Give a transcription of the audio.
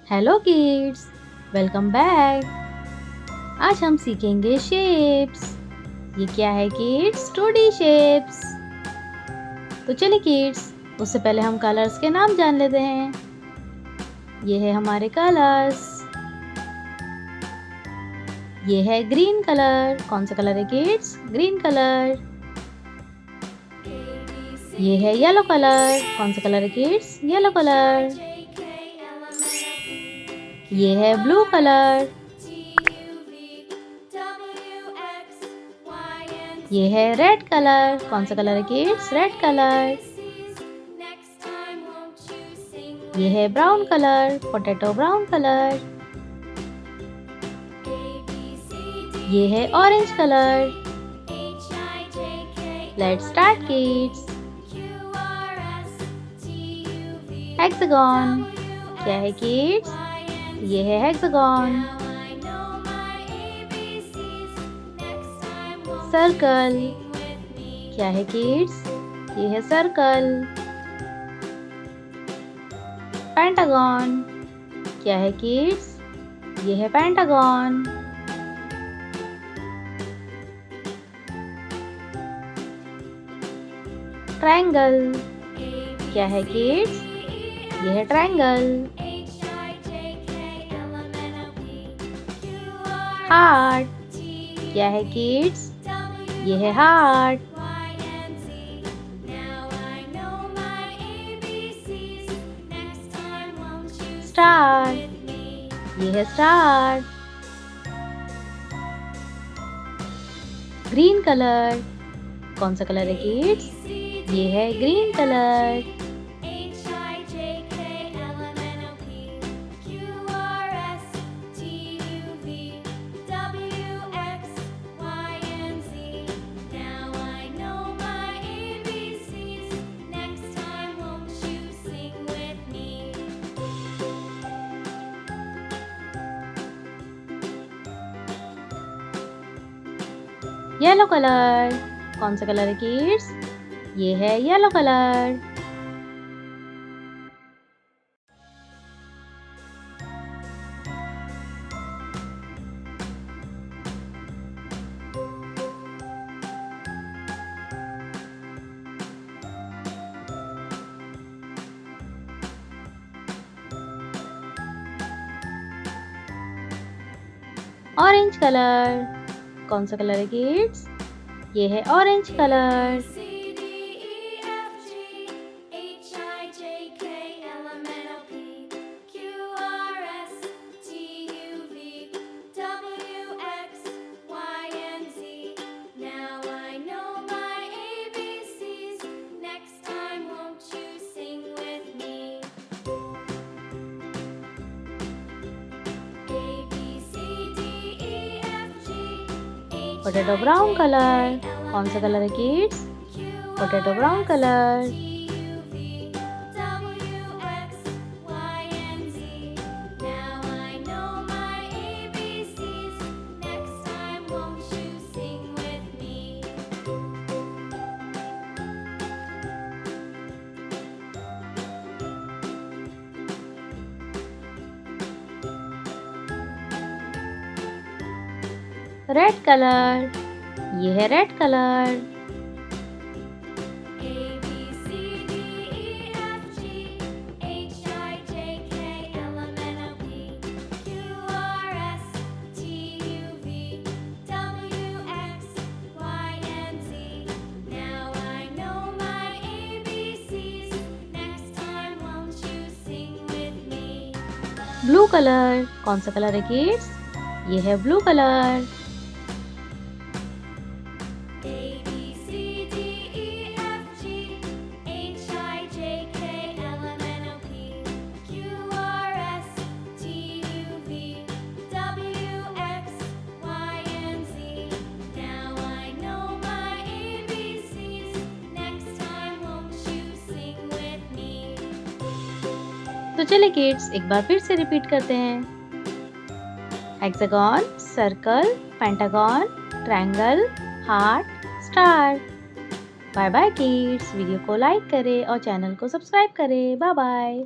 Hello kids, welcome back. आज हम सीखेंगे शेप्स। ये क्या है किड्स? 2D shapes. तो चलिए किड्स, उससे पहले हम कलर्स के नाम जान लेते हैं। ये है हमारे कलर्स। ये है ग्रीन कलर। कौन सा कलर है किड्स? Green colour. ये है येलो कलर। कौन सा कलर है किड्स? Yellow colour. ये है ब्लू कलर। ये है रेड कलर। कौन सा कलर है किड्स? Red colour. ये है brown colour. Potato brown colour. ये है orange colour. Let's start kids. Hexagon. क्या है किड्स? ये है हेक्सागन। सर्कल। क्या है किड्स? ये है सर्कल। पेंटागन। क्या है किड्स? ये है पेंटागन। ट्रायंगल। क्या है किड्स? ये है ट्रायंगल। हार्ट। क्या है किड्स? ये है हार्ट। स्टार। ये है स्टार। Green colour. कौन सा कलर है किड्स? ये है ग्रीन कलर। Yellow colour. कौन सा कलर है किड्स? ये है येलो कलर। Orange colour. कौन सा कलर है किड्स? ये है orange colour. Potato brown colour. कौन सा कलर है kids? Potato brown colour. Red colour. ये है रेड कलर। Blue colour. कौन सा कलर है किड्स? ये है ब्लू कलर। तो चलिए किड्स, एक बार फिर से रिपीट करते हैं। Hexagon, circle, pentagon, triangle, heart, star. Bye bye kids. Video को लाइक करें और चैनल को सब्सक्राइब करें। Bye bye.